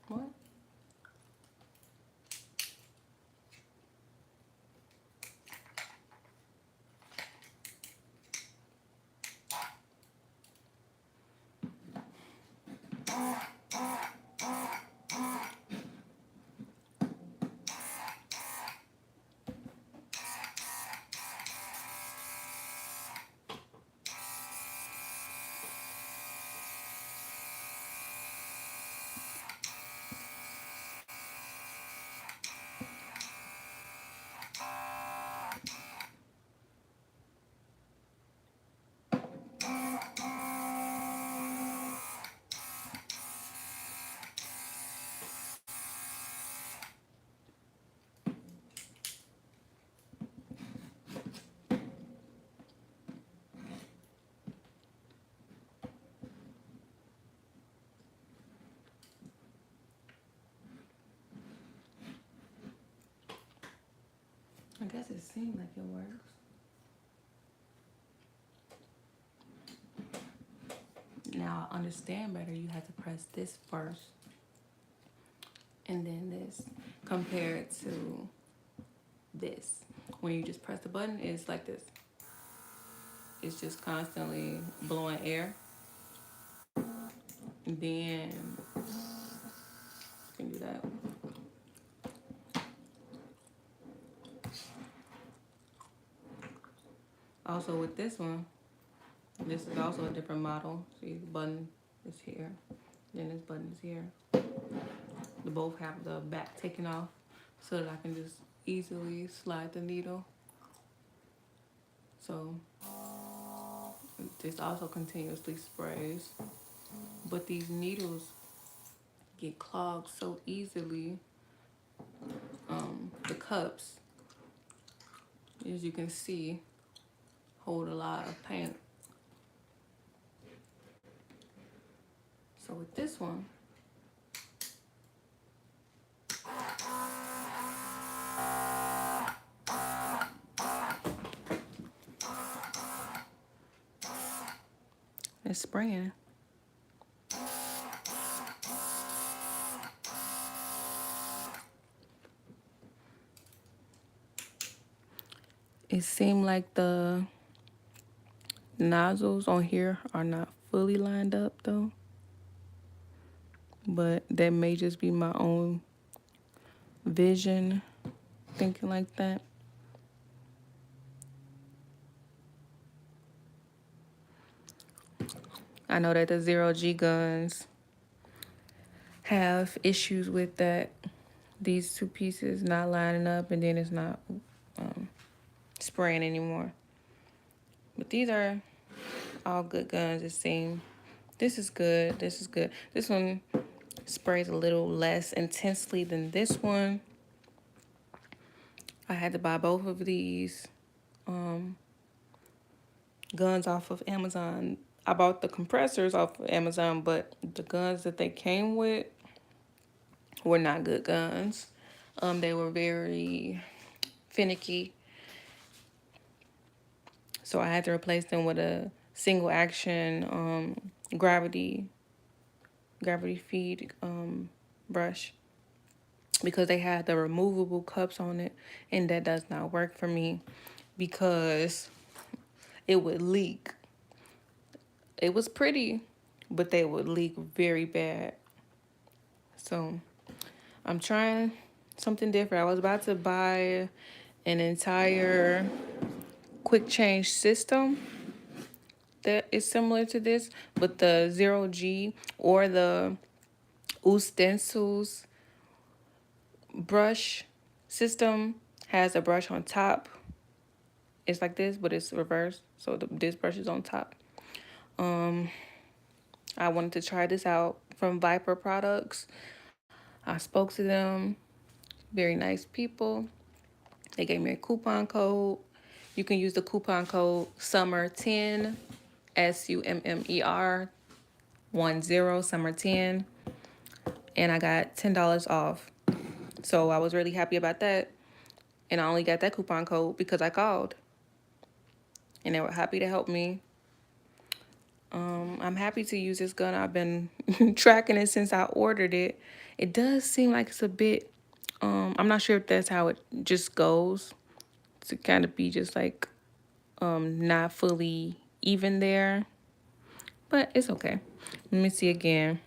What? I guess it seemed like it works. Now I understand better. You have to press this first and then this compared to this. When you just press the button, it's like this. It's just constantly blowing air. And then you can do that. Also with this one, this is also a different model. See, the button is here. Then this button is here. They both have the back taken off so that I can just easily slide the needle. So this also continuously sprays. But these needles get clogged so easily. The cups, as you can see, hold a lot of paint. So with this one, it's spraying. It seemed like the nozzles on here are not fully lined up though. But that may just be my own vision thinking like that. I know that the 0G guns have issues with that. These two pieces not lining up and then it's not spraying anymore. But these are all good guns, it seems. This is good. This is good. This one sprays a little less intensely than this one. I had to buy both of these guns off of Amazon. I bought the compressors off of Amazon, but the guns that they came with were not good guns. They were very finicky. So I had to replace them with a single action gravity feed brush because they had the removable cups on it, and that does not work for me because it would leak. It was pretty, but they would leak very bad. So I'm trying something different. I was about to buy an entire quick change system that is similar to this, but the 0G or the Ustensil's brush system has a brush on top. It's like this, but it's reversed. So this brush is on top. I wanted to try this out from Viper Products. I spoke to them. Very nice people. They gave me a coupon code. You can use the coupon code SUMMER10 SUMMER 10, and I got $10 off. So I was really happy about that. And I only got that coupon code because I called. And they were happy to help me. I'm happy to use this gun. I've been tracking it since I ordered it. It does seem like it's a bit, I'm not sure if that's how it just goes. To kind of be just like not fully even there. But it's okay. Let me see again.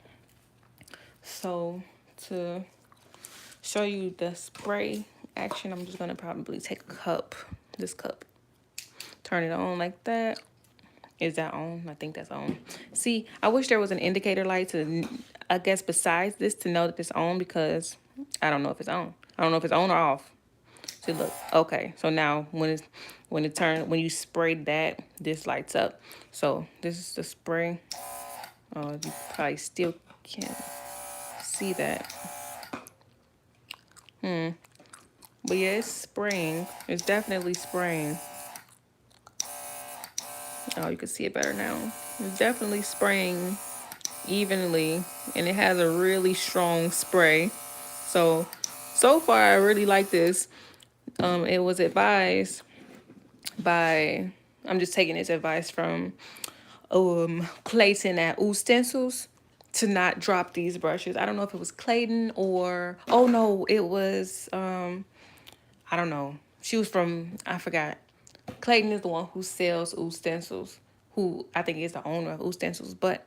So to show you the spray action, I'm just gonna probably take a cup, this cup, turn it on like that. Is that on? I think that's on. See, I wish there was an indicator light to, I guess besides this, to know that it's on, because I don't know if it's on. I don't know if it's on or off. So look, okay. So now when you spray that, this lights up. So this is the spray. Oh, you probably still can't see that. But yeah, it's spraying. It's definitely spraying. Oh, you can see it better now. It's definitely spraying evenly, and it has a really strong spray. So far I really like this. It was advised by, I'm just taking this advice from Clayton at Stencils, to not drop these brushes. I don't know if it was Clayton or, oh no, it was I don't know. She was from, I forgot. Clayton is the one who sells Stencils, who I think is the owner of Stencils. But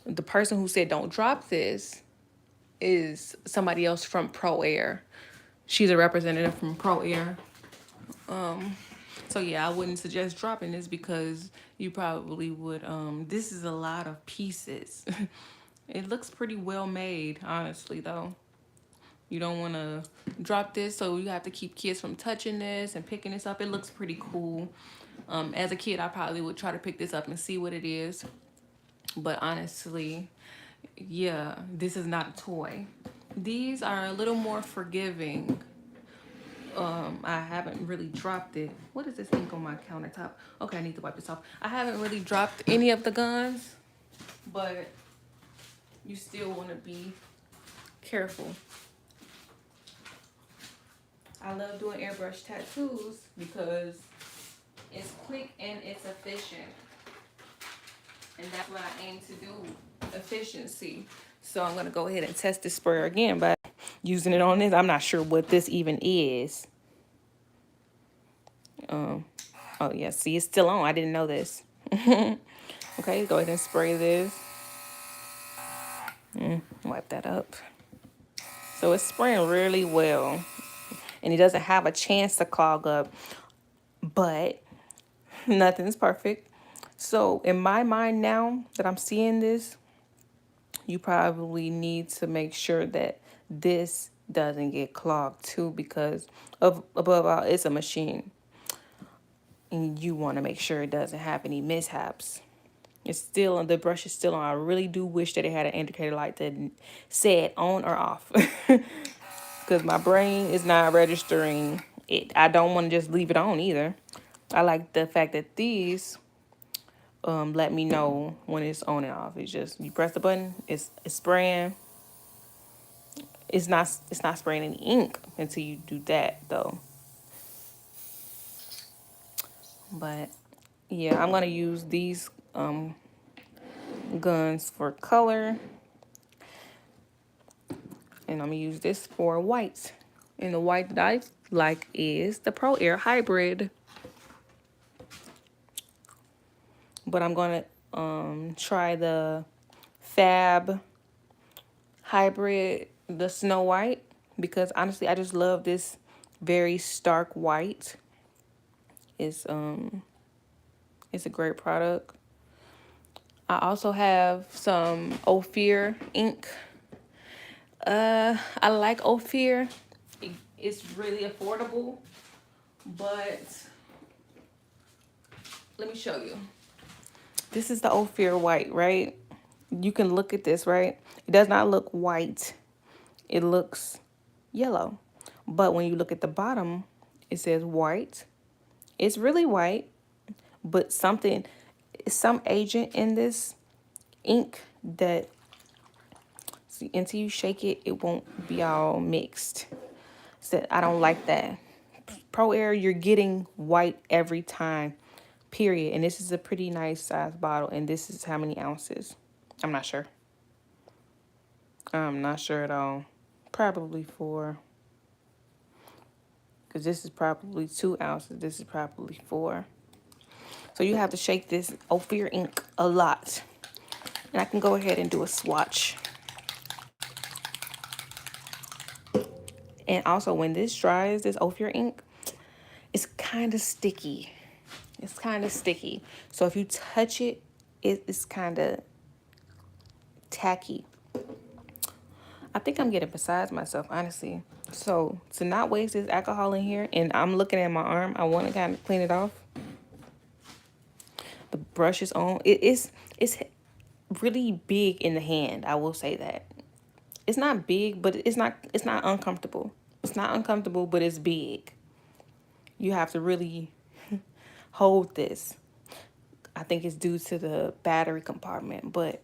the person who said don't drop this is somebody else from Pro Air. She's a representative from Pro Air. So yeah, I wouldn't suggest dropping this because you probably would. This is a lot of pieces. It looks pretty well made, honestly, though. You don't want to drop this, so you have to keep kids from touching this and picking this up. It looks pretty cool. As a kid, I probably would try to pick this up and see what it is. But honestly, yeah, this is not a toy. These are a little more forgiving. I haven't really dropped it. What is this ink on my countertop? Okay, I need to wipe this off. I haven't really dropped any of the guns, but you still want to be careful. I love doing airbrush tattoos because it's quick and it's efficient. And that's what I aim to do, efficiency. So I'm going to go ahead and test this sprayer again by using it on this. I'm not sure what this even is. Oh yeah, see, it's still on. I didn't know this. Okay, go ahead and spray this. Wipe that up. So it's spraying really well. And it doesn't have a chance to clog up. But nothing's perfect. So in my mind now that I'm seeing this, you probably need to make sure that this doesn't get clogged too, because above all, it's a machine. And you want to make sure it doesn't have any mishaps. It's still on, the brush is still on. I really do wish that it had an indicator light that said on or off. Because my brain is not registering it. I don't want to just leave it on either. I like the fact that these let me know when it's on and off. It's just, you press the button, it's spraying. It's not spraying any ink until you do that though. But yeah, I'm gonna use these guns for color, and I'm gonna use this for white. And the white that I like is the Pro Air Hybrid. But I'm gonna try the Fab Hybrid, the Snow White, because honestly I just love this very stark white. It's a great product. I also have some Ophir ink. I like Ophir. It's really affordable, but let me show you. This is the Ophir white, right? You can look at this, right? It does not look white. It looks yellow. But when you look at the bottom, it says white. It's really white, but something, some agent in this ink that, see, until you shake it, it won't be all mixed. So I don't like that. Pro Air, you're getting white every time, period. And this is a pretty nice size bottle, and this is how many ounces? I'm not sure. I'm not sure at all. Probably 4, because this is probably 2 ounces. This is probably 4. So you have to shake this Ophir ink a lot. And I can go ahead and do a swatch. And also, when this dries, this Ophir ink, it's kind of sticky. It's kind of sticky. So if you touch it, it's kind of tacky. I think I'm getting besides myself, honestly. So to not waste this alcohol in here, and I'm looking at my arm, I want to kind of clean it off. The brush is on. It's really big in the hand. I will say that. It's not big, but it's not uncomfortable. It's not uncomfortable, but it's big. You have to really hold this. I think it's due to the battery compartment, but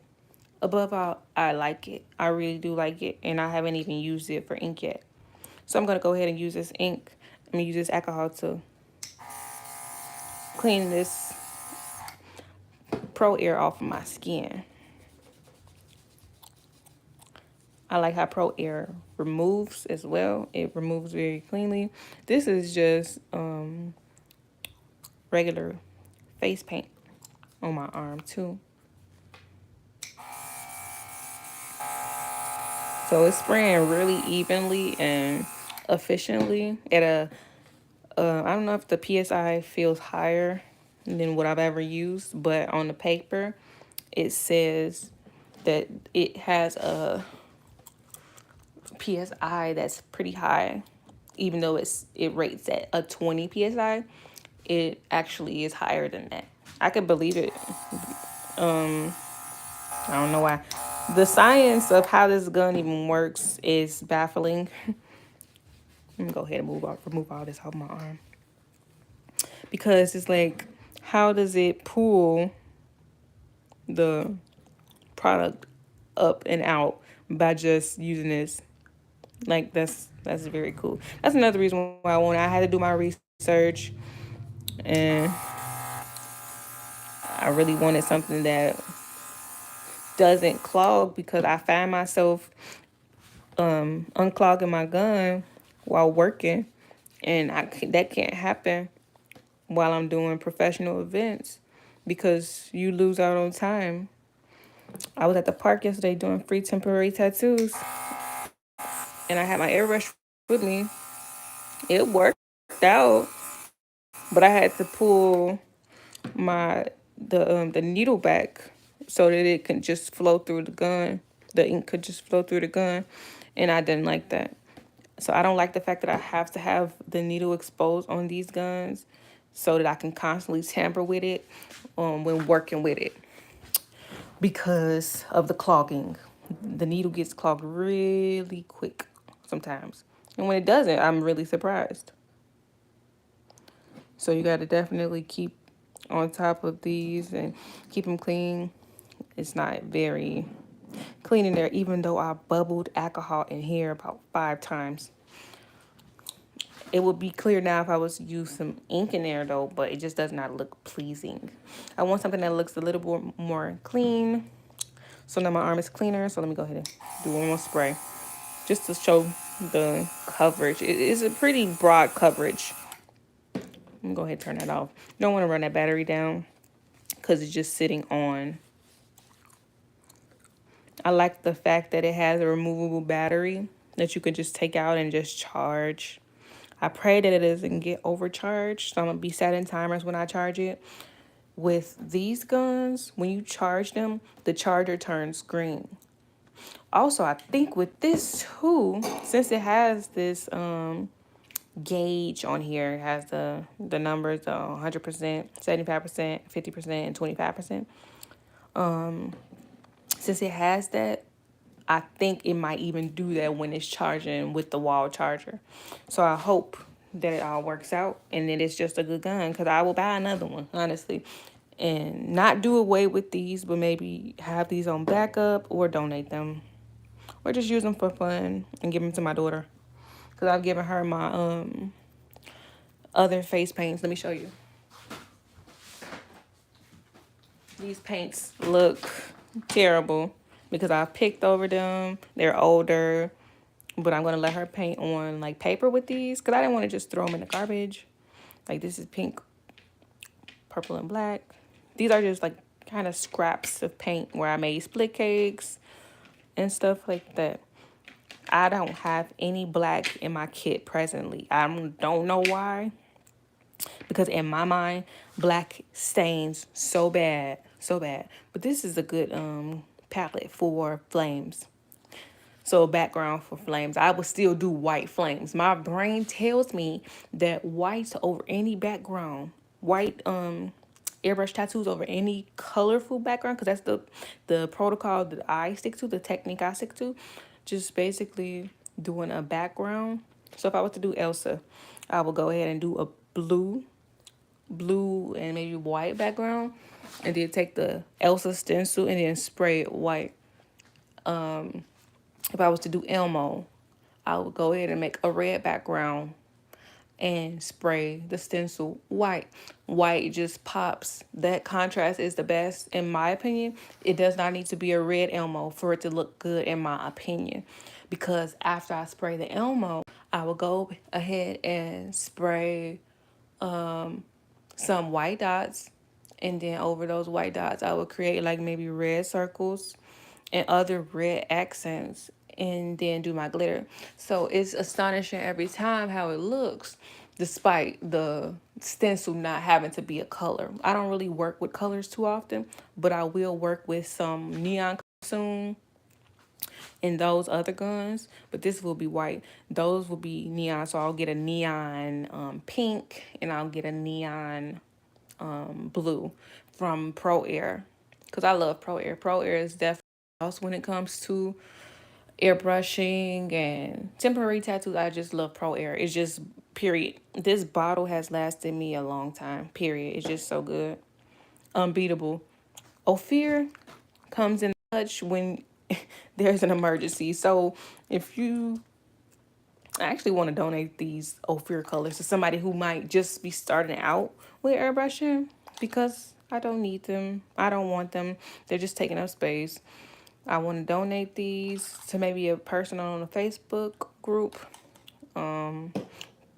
above all, I like it. I really do like it, and I haven't even used it for ink yet. So I'm going to go ahead and use this ink. I'm going to use this alcohol to clean this Pro Air off of my skin. I like how Pro Air removes as well. It removes very cleanly. This is just regular face paint on my arm too. So it's spraying really evenly and efficiently at a, I don't know if the PSI feels higher than what I've ever used, but on the paper, it says that it has a PSI that's pretty high. Even though it rates at a 20 PSI, it actually is higher than that. I could believe it. I don't know why. The science of how this gun even works is baffling. Let me go ahead and remove all this off my arm. Because it's like, how does it pull the product up and out by just using this? Like, that's very cool. That's another reason why I had to do my research, and I really wanted something that doesn't clog, because I find myself unclogging my gun while working, and that can't happen while I'm doing professional events because you lose out on time. I was at the park yesterday doing free temporary tattoos, and I had my airbrush with me. It worked out, but I had to pull the needle back so that it can just flow through the gun. The ink could just flow through the gun, and I didn't like that. So I don't like the fact that I have to have the needle exposed on these guns so that I can constantly tamper with it when working with it because of the clogging. The needle gets clogged really quick sometimes. And when it doesn't, I'm really surprised. So you got to definitely keep on top of these and keep them clean. It's not very clean in there, even though I bubbled alcohol in here about 5 times. It would be clear now if I was to use some ink in there, though, but it just does not look pleasing. I want something that looks a little bit more clean. So now my arm is cleaner. So let me go ahead and do one more spray just to show the coverage. It is a pretty broad coverage. Let me go ahead and turn that off. You don't want to run that battery down because it's just sitting on. I like the fact that it has a removable battery that you can just take out and just charge. I pray that it doesn't get overcharged. So I'm going to be setting timers when I charge it. With these guns, when you charge them, the charger turns green. Also, I think with this too, since it has this gauge on here, it has the numbers 100%, 75%, 50%, and 25%. Since it has that, I think it might even do that when it's charging with the wall charger. So I hope that it all works out and that it's just a good gun, because I will buy another one, honestly. and not do away with these, but maybe have these on backup or donate them or just use them for fun and give them to my daughter. Because I've given her my other face paints. Let me show you. These paints look terrible because I picked over them. They're older, but I'm going to let her paint on like paper with these because I didn't want to just throw them in the garbage. Like this is pink, purple, and black. These are just like kind of scraps of paint where I made split cakes and stuff like that. I don't have any black in my kit presently. I don't know why. Because in my mind, black stains so bad, so bad. But this is a good palette for flames. So background for flames. I would still do white flames. My brain tells me that white over any background, white airbrush tattoos over any colorful background, because that's the protocol that I stick to, the technique I stick to. Just basically doing a background. So if I was to do Elsa, I would go ahead and do a blue and maybe white background, and then take the Elsa stencil and then spray it white. If I was to do Elmo, I would go ahead and make a red background and spray the stencil white. White just pops. That contrast is the best in my opinion. It does not need to be a red Elmo for it to look good in my opinion. Because after I spray the Elmo, I will go ahead and spray some white dots, and then over those white dots I would create like maybe red circles and other red accents, and then do my glitter. So it's astonishing every time how it looks despite the stencil not having to be a color. I don't really work with colors too often, but I will work with some neon soon and those other guns, but this will be white. Those will be neon, so I'll get a neon pink, and I'll get a neon blue from Pro Air, because I love Pro Air. Pro Air is definitely else when it comes to airbrushing and temporary tattoos. I just love Pro Air. It's just period. This bottle has lasted me a long time. Period. It's just so good, unbeatable. Ophir comes in clutch when there's an emergency. So if you I actually want to donate these Ophir colors to somebody who might just be starting out with airbrushing, because I don't need them. I don't want them. They're just taking up space. I want to donate these to maybe a person on a Facebook group.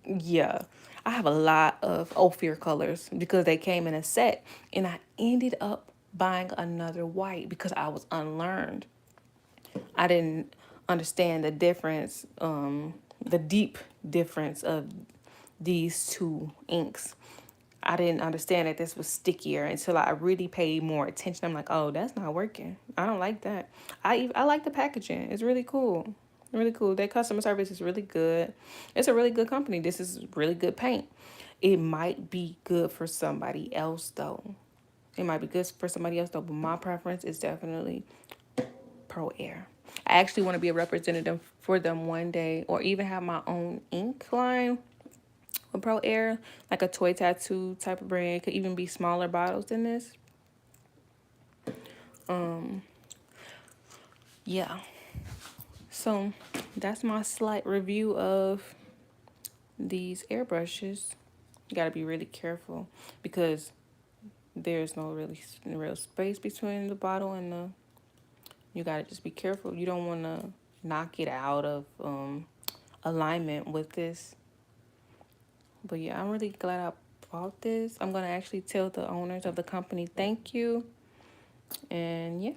Yeah, I have a lot of Ophir colors because they came in a set, and I ended up buying another white because I was unlearned. I didn't understand the difference, the deep difference of these two inks. I didn't understand that this was stickier until I really paid more attention. I'm like, oh, that's not working. I don't like that. I like the packaging. It's really cool. Really cool. Their customer service is really good. It's a really good company. This is really good paint. It might be good for somebody else though. It might be good for somebody else though, but my preference is definitely Pro Air. I actually want to be a representative for them one day, or even have my own ink line with Pro Air, like a toy tattoo type of brand. It could even be smaller bottles than this. Yeah. So that's my slight review of these airbrushes. You got to be really careful because there's no really real space between the bottle and the. You got to just be careful. You don't want to knock it out of alignment with this. But yeah, I'm really glad I bought this. I'm going to actually tell the owners of the company thank you. And yeah,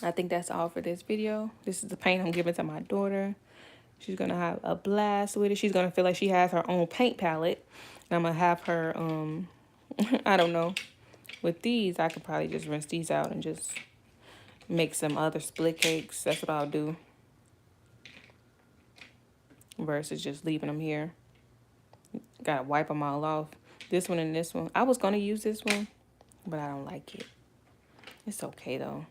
I think that's all for this video. This is the paint I'm giving to my daughter. She's going to have a blast with it. She's going to feel like she has her own paint palette. And I'm going to have her, I don't know. With these, I could probably just rinse these out and just make some other split cakes. That's what I'll do. Versus just leaving them here. Gotta wipe them all off. This one and this one. I was going to use this one, but I don't like it. It's okay, though.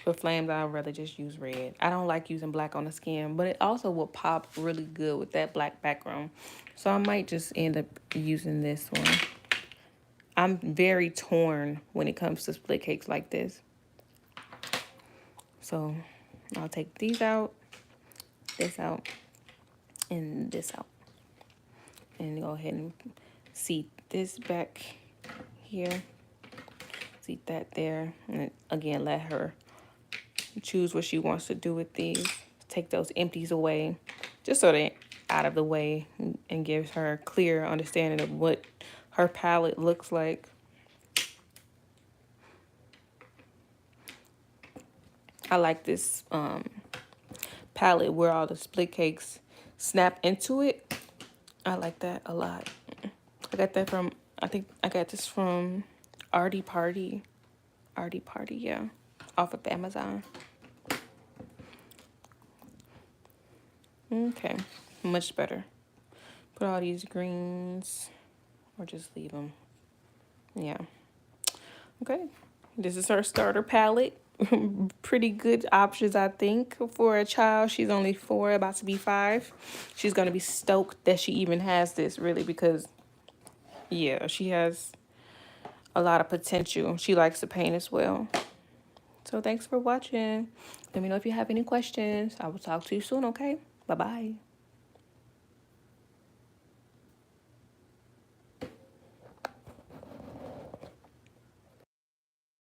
For flames, I'd rather just use red. I don't like using black on the skin, but it also will pop really good with that black background. So I might just end up using this one. I'm very torn when it comes to split cakes like this. So I'll take these out, this out, and this out. And go ahead and seat this back here. Seat that there. And again, let her choose what she wants to do with these. Take those empties away, just so they're out of the way, and gives her a clear understanding of what her palette looks like. I like this palette where all the split cakes snap into it. I like that a lot. I got that from, I think I got this from Arty Party. Arty Party, yeah. Off of Amazon. Okay, much better. Put all these greens, or just leave them. Yeah. Okay, this is her starter palette. Pretty good options, I think, for a child. She's only 4, about to be 5. She's gonna be stoked that she even has this, really, because yeah, she has a lot of potential. She likes to paint as well. So thanks for watching. Let me know if you have any questions. I will talk to you soon, okay? Bye-bye.